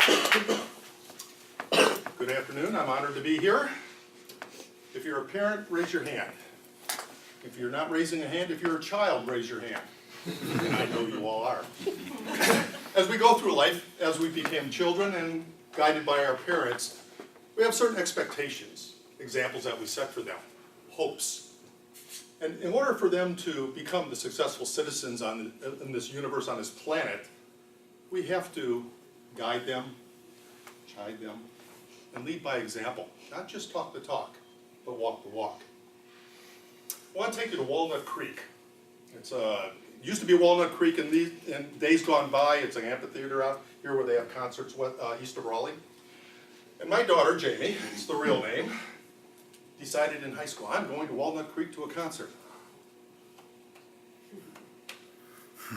Good afternoon, I'm honored to be here. If you're a parent, raise your hand. If you're not raising a hand, if you're a child, raise your hand. And I know you all are. As we go through life, as we become children and guided by our parents, we have certain expectations, examples that we set for them, hopes. And in order for them to become the successful citizens in this universe, on this planet, we have to guide them, chide them, and lead by example. Not just talk the talk, but walk the walk. I want to take you to Walnut Creek. It used to be Walnut Creek in days gone by. It's an amphitheater out here where they have concerts east of Raleigh. And my daughter, Jamie, it's the real name, decided in high school, I'm going to Walnut Creek to a concert.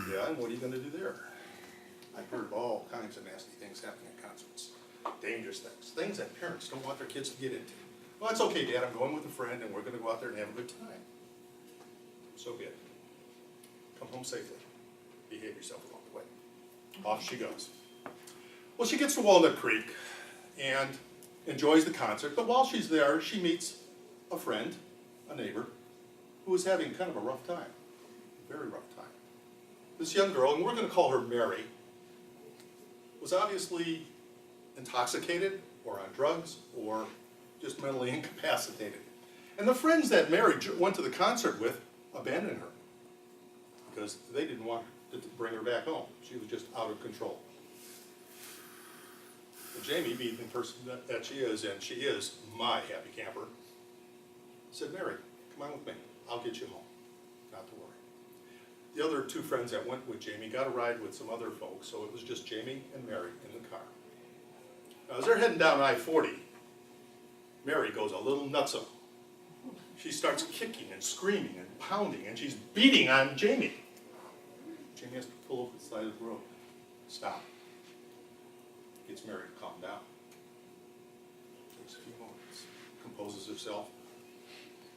Yeah, and what are you going to do there? I've heard all kinds of nasty things happening at concerts. Dangerous things. Things that parents don't want their kids to get into. Well, it's okay, Dad, I'm going with a friend and we're going to go out there and have a good time. So be it. Come home safely. Behave yourself along the way. Off she goes. Well, she gets to Walnut Creek and enjoys the concert, but while she's there, she meets a friend, a neighbor, who is having kind of a rough time. A very rough time. This young girl, and we're going to call her Mary, was obviously intoxicated or on drugs or just mentally incapacitated. And the friends that Mary went to the concert with abandoned her because they didn't want to bring her back home. She was just out of control. But Jamie, being the person that she is, and she is my happy camper, said, Mary, come on with me. I'll get you home. Not to worry. The other two friends that went with Jamie got a ride with some other folks, so it was just Jamie and Mary in the car. Now, as they're heading down I-40, Mary goes a little nutso. She starts kicking and screaming and pounding, and she's beating on Jamie. Jamie has to pull over the side of the road. Stop. Gets Mary to calm down. Takes a few moments. Composes herself.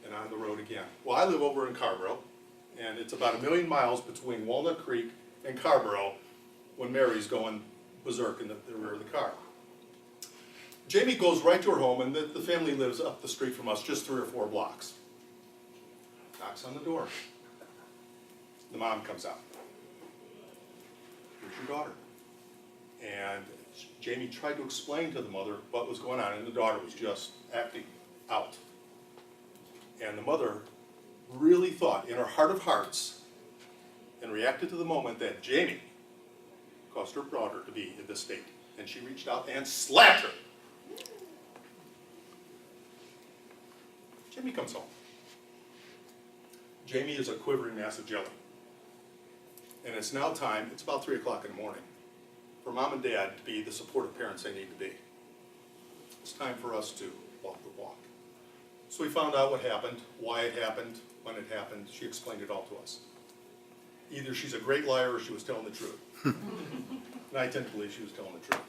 And on the road again. Well, I live over in Carborough, and it's about 1,000,000 miles between Walnut Creek and Carborough when Mary's going berserk in the rear of the car. Jamie goes right to her home, and the family lives up the street from us, just 3 or 4 blocks. Knocks on the door. The mom comes out. Here's your daughter. And Jamie tried to explain to the mother what was going on, and the daughter was just acting out. And the mother really thought, in her heart of hearts, and reacted to the moment that Jamie caused her daughter to be in this state. And she reached out and slapped her. Jamie comes home. Jamie is a quivering mass of jelly. And it's now time, it's about 3 o'clock in the morning, for Mom and Dad to be the supportive parents they need to be. It's time for us to walk the walk. So we found out what happened, why it happened, when it happened. She explained it all to us. Either she's a great liar or she was telling the truth. And I tend to believe she was telling the truth.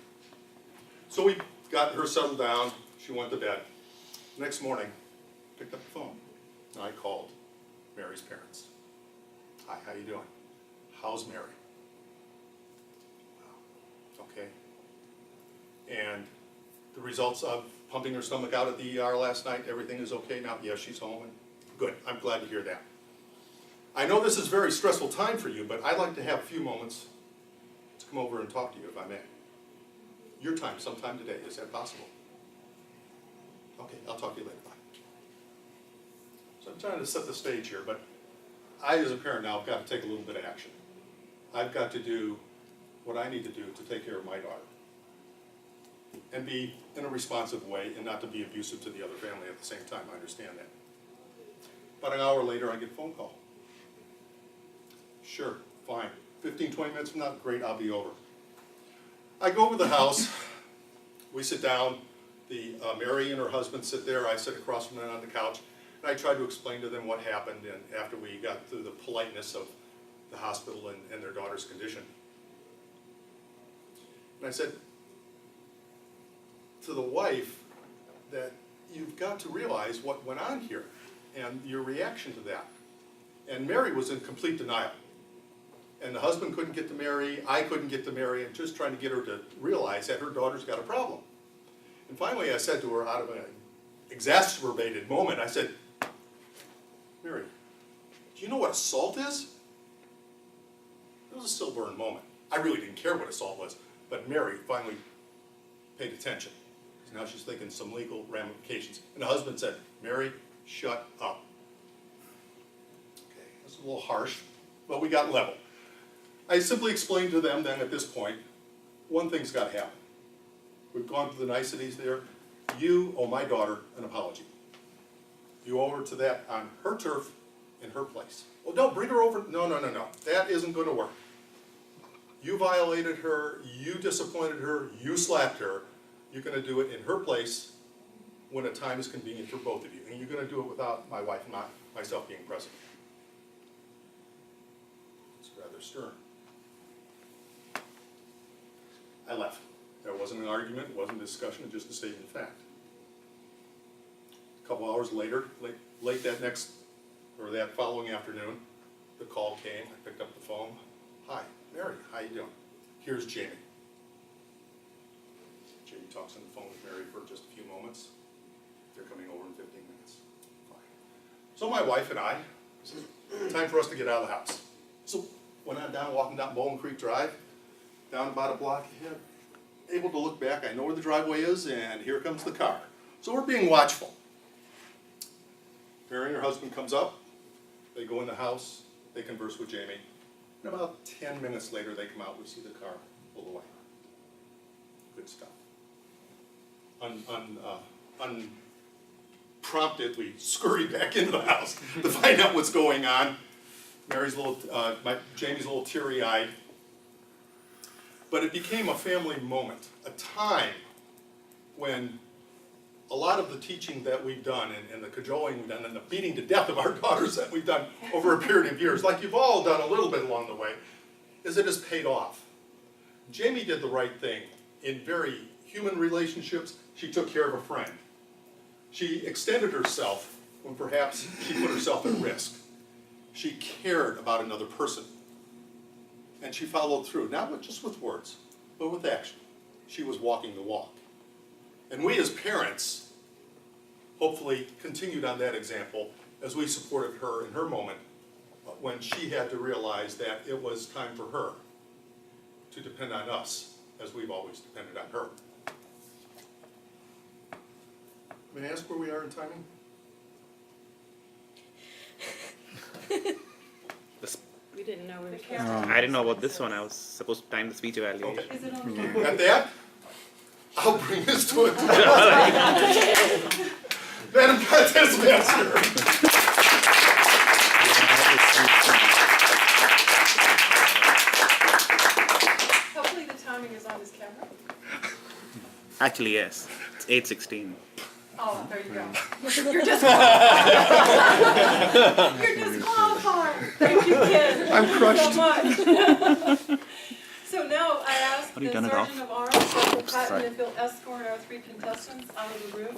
So we got her settled down. She went to bed. The next morning, picked up the phone. And I called Mary's parents. Hi, how you doing? How's Mary? Wow, okay. And the results of pumping her stomach out at the ER last night, everything is okay now? Yes, she's home. And good, I'm glad to hear that. I know this is a very stressful time for you, but I'd like to have a few moments to come over and talk to you, if I may. Your time, sometime today, is that possible? Okay, I'll talk to you later, bye. So I'm trying to set the stage here, but I, as a parent now, have got to take a little bit of action. I've got to do what I need to do to take care of my daughter. And be in a responsive way, and not to be abusive to the other family at the same time. I understand that. About an hour later, I get a phone call. Sure, fine. 15, 20 minutes from now, great, I'll be over. I go over to the house. We sit down. Mary and her husband sit there. I sit across from them on the couch. And I tried to explain to them what happened, and after we got through the politeness of the hospital and their daughter's condition. And I said to the wife that you've got to realize what went on here and your reaction to that. And Mary was in complete denial. And the husband couldn't get to Mary, I couldn't get to Mary, and just trying to get her to realize that her daughter's got a problem. And finally I said to her, out of an exacerbated moment, I said, Mary, do you know what assault is? It was a still burn moment. I really didn't care what assault was, but Mary finally paid attention. Now she's thinking some legal ramifications. And the husband said, Mary, shut up. Okay, that's a little harsh, but we got level. I simply explained to them then at this point, one thing's got to happen. We've gone through the niceties there. You owe my daughter an apology. You owe her to that on her turf, in her place. Well, don't bring her over. No. That isn't going to work. You violated her, you disappointed her, you slapped her. You're going to do it in her place when a time is convenient for both of you. And you're going to do it without my wife and myself being present. It's rather stern. I left. There wasn't an argument, it wasn't a discussion, just a statement of fact. A couple hours later, late that following afternoon, the call came. I picked up the phone. Hi, Mary, how you doing? Here's Jamie. Jamie talks on the phone with Mary for just a few moments. They're coming over in 15 minutes. Fine. So my wife and I, time for us to get out of the house. So went on down, walking down Bowling Creek Drive, down about a block ahead, able to look back. I know where the driveway is, and here comes the car. So we're being watchful. Mary and her husband comes up. They go in the house. They converse with Jamie. And about 10 minutes later, they come out. We see the car pull away. Good stuff. Unprompted, we scurry back into the house to find out what's going on. Jamie's a little teary-eyed. But it became a family moment, a time when a lot of the teaching that we've done and the cajoling we've done and the beating to death of our daughters that we've done over a period of years, like you've all done a little bit along the way, is it has paid off. Jamie did the right thing in very human relationships. She took care of a friend. She extended herself when perhaps she put herself at risk. She cared about another person. And she followed through, not just with words, but with action. She was walking the walk. And we as parents hopefully continued on that example as we supported her in her moment when she had to realize that it was time for her to depend on us as we've always depended on her. May I ask where we are in timing? We didn't know we were I didn't know about this one. I was supposed to time the speech evaluation. Okay. Is it on camera? Got that? I'll bring this to it. Madam Contest Master. Hopefully the timing is on this camera. Actually, yes. It's 8:16. Oh, there you go. You're disqualified. You're disqualified. Thank you, kid. I'm crushed. So much. So now I ask Have you the done it off? Sergeant of Arms, Dr. Patton, sorry. if he'll escort our 3 contestants out of the room.